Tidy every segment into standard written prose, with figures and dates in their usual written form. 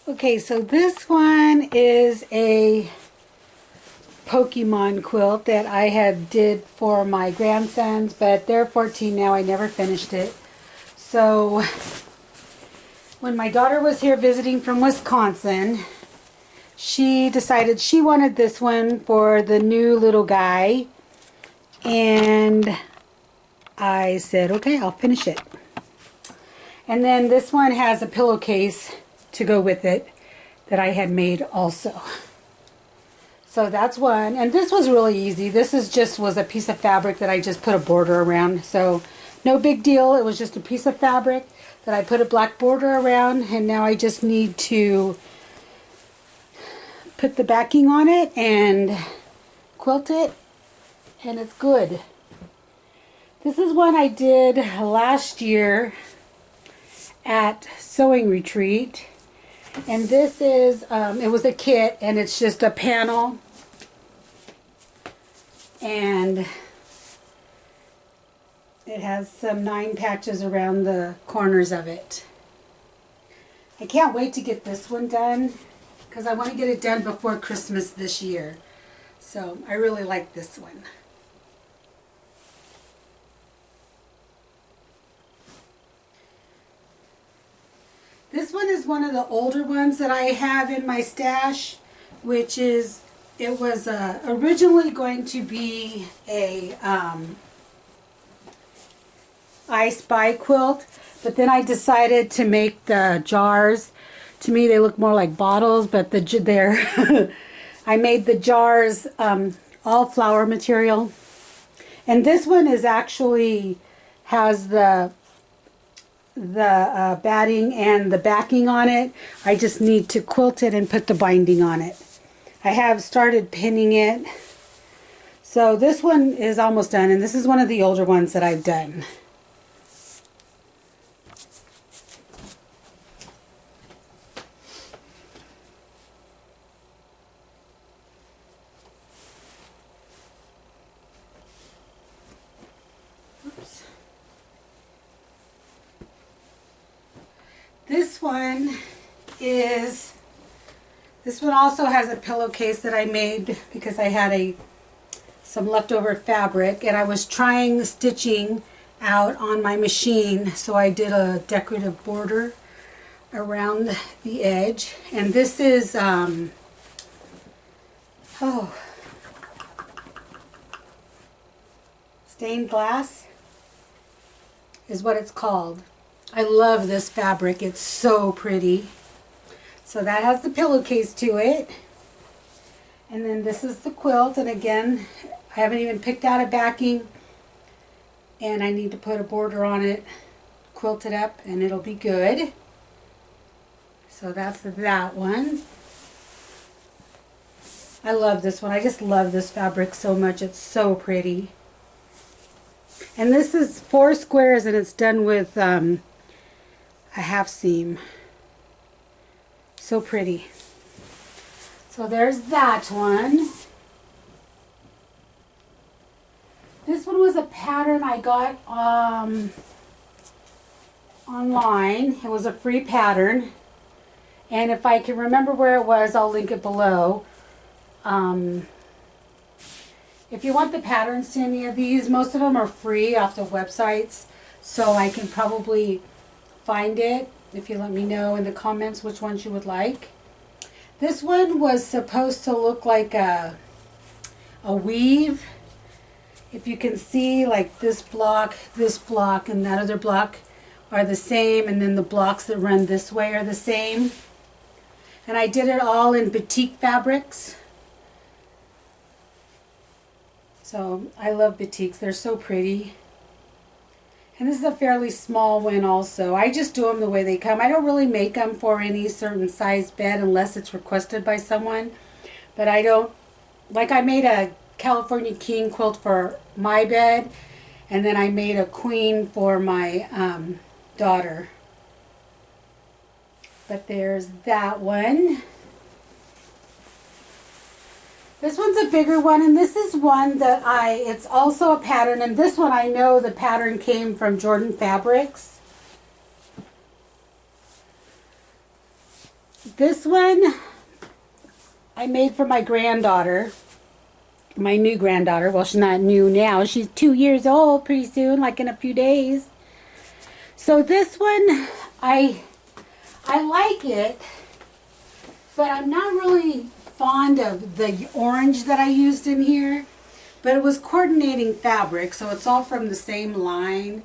Okay, so this one is a Pokemon quilt that I had did for my grandsons, but they're 14 now. I never finished it. So when my daughter was here visiting from Wisconsin, she decided she wanted this one for the new little guy, and I said, okay, I'll finish it. And then this one has a pillowcase to go with it that I had made also. So that's one. And this was really easy. This was a piece of fabric that I just put a border around. So no big deal. It was just a piece of fabric that I put a black border around. And now I just need to put the backing on it and quilt it. And it's good. This is one I did last year at Sewing Retreat. And this is, it was a kit, and it's just a panel, and it has some 9 patches around the corners of it. I can't wait to get this one done, because I want to get it done before Christmas this year. So I really like this one. This one is one of the older ones that I have in my stash, which is, it was originally going to be a I Spy quilt, but then I decided to make the jars. To me they look more like bottles, but I made the jars all flower material. And this one is actually has the batting and the backing on it. I just need to quilt it and put the binding on it. I have started pinning it. So this one is almost done, and this is one of the older ones that I've done. Oops. This one also has a pillowcase that I made because I had some leftover fabric, and I was trying stitching out on my machine, so I did a decorative border around the edge. And this is stained glass is what it's called. I love this fabric. It's so pretty. So that has the pillowcase to it. And then this is the quilt. And again, I haven't even picked out a backing. And I need to put a border on it, quilt it up, and it'll be good. So that's that one. I love this one. I just love this fabric so much. It's so pretty. And this is 4 squares, and it's done with a half seam. So pretty. So there's that one. This one was a pattern I got online. It was a free pattern. And if I can remember where it was, I'll link it below. If you want the patterns to any of these, most of them are free off the websites. So I can probably find it if you let me know in the comments which ones you would like. This one was supposed to look like a weave. If you can see, like this block, and that other block are the same, and then the blocks that run this way are the same. And I did it all in batik fabrics. So I love batiks. They're so pretty. And this is a fairly small one also. I just do them the way they come. I don't really make them for any certain size bed unless it's requested by someone. But I don't, like I made a California King quilt for my bed. And then I made a queen for my daughter. But there's that one. This one's a bigger one, and this is one that it's also a pattern, and this one I know the pattern came from Jordan Fabrics. This one I made for my granddaughter. My new granddaughter. Well, she's not new now. She's 2 years old pretty soon, like in a few days. So this one, I like it, but I'm not really fond of the orange that I used in here. But it was coordinating fabric, so it's all from the same line.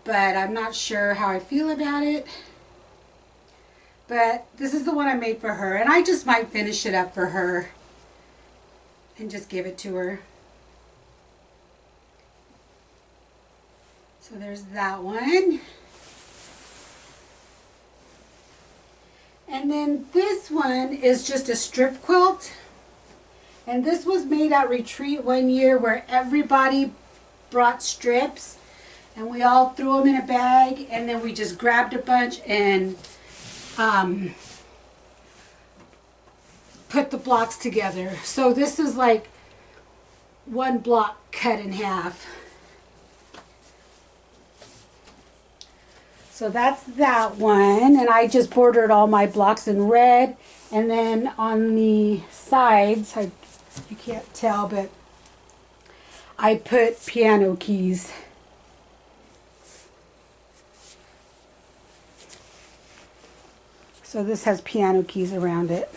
But I'm not sure how I feel about it. But this is the one I made for her, and I just might finish it up for her and just give it to her. So there's that one. And then this one is just a strip quilt. And this was made at retreat one year where everybody brought strips and we all threw them in a bag, and then we just grabbed a bunch and put the blocks together. So this is like one block cut in half. So that's that one, and I just bordered all my blocks in red, and then on the sides, you can't tell, but I put piano keys. So this has piano keys around it.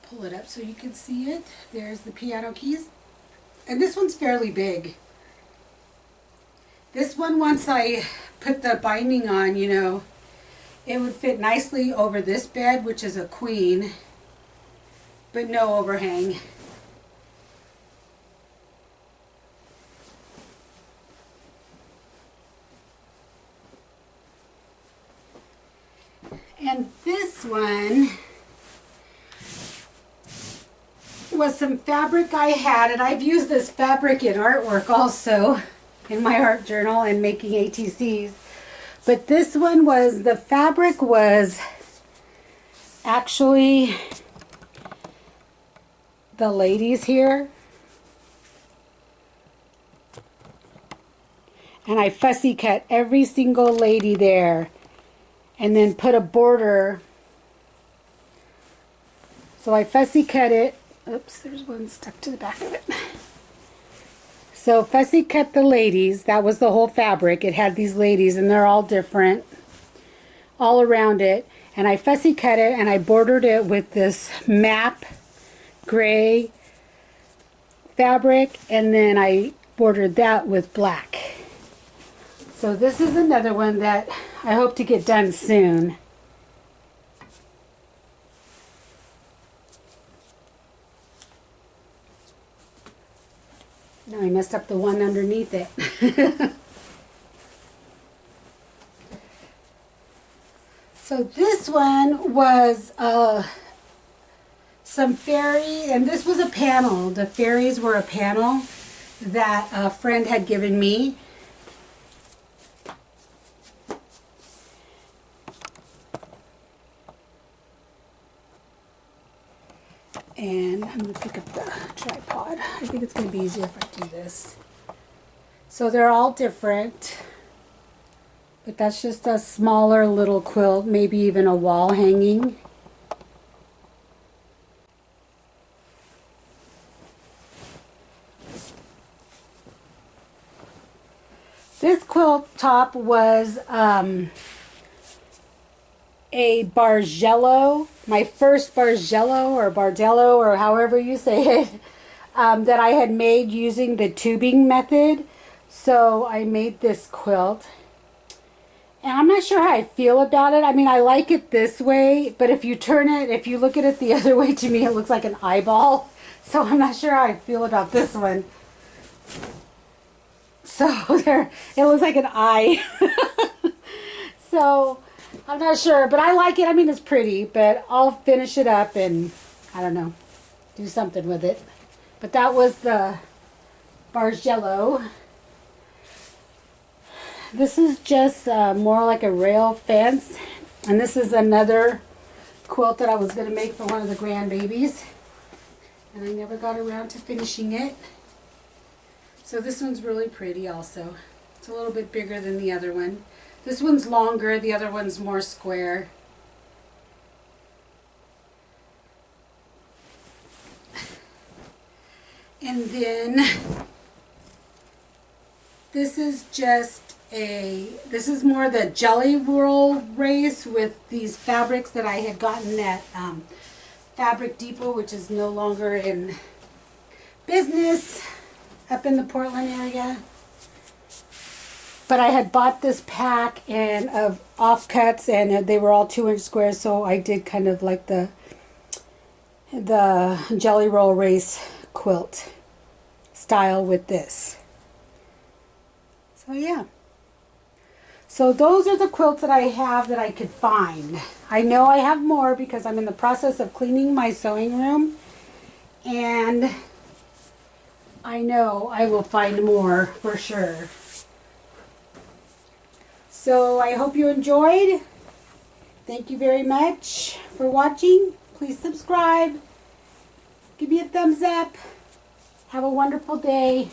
Pull it up so you can see it. There's the piano keys. And this one's fairly big. This one, once I put the binding on, you know, it would fit nicely over this bed, which is a queen, but no overhang. And this one was some fabric I had, and I've used this fabric in artwork also in my art journal and making ATCs. But this one was, the fabric was actually the ladies here. And I fussy cut every single lady there and then put a border. So I fussy cut it. Oops, there's one stuck to the back of it. So fussy cut the ladies. That was the whole fabric. It had these ladies, and they're all different all around it. And I fussy cut it, and I bordered it with this map gray fabric, and then I bordered that with black. So this is another one that I hope to get done soon. No, I messed up the one underneath it. So this one was some fairy, and this was a panel. The fairies were a panel that a friend had given me. And I'm going to pick up the tripod. I think it's going to be easier if I do this. So they're all different. But that's just a smaller little quilt, maybe even a wall hanging. This quilt top was a Bargello, my first Bargello or Bardello or however you say it, that I had made using the tubing method. So I made this quilt. And I'm not sure how I feel about it. I mean, I like it this way, but if you turn it, if you look at it the other way, to me it looks like an eyeball. So I'm not sure how I feel about this one. So there, it looks like an eye. So I'm not sure, but I like it. I mean, it's pretty, but I'll finish it up and, I don't know, do something with it. But that was the Bargello. This is just more like a rail fence. And this is another quilt that I was going to make for one of the grandbabies. And I never got around to finishing it. So this one's really pretty also. It's a little bit bigger than the other one. This one's longer, the other one's more square. And then this is this is more the jelly roll race with these fabrics that I had gotten at Fabric Depot, which is no longer in business up in the Portland area. But I had bought this pack of offcuts, and they were all 2-inch squares, so I did kind of like the jelly roll race quilt style with this. So yeah. So those are the quilts that I have that I could find. I know I have more because I'm in the process of cleaning my sewing room, and I know I will find more for sure. So I hope you enjoyed. Thank you very much for watching. Please subscribe. Give me a thumbs up. Have a wonderful day.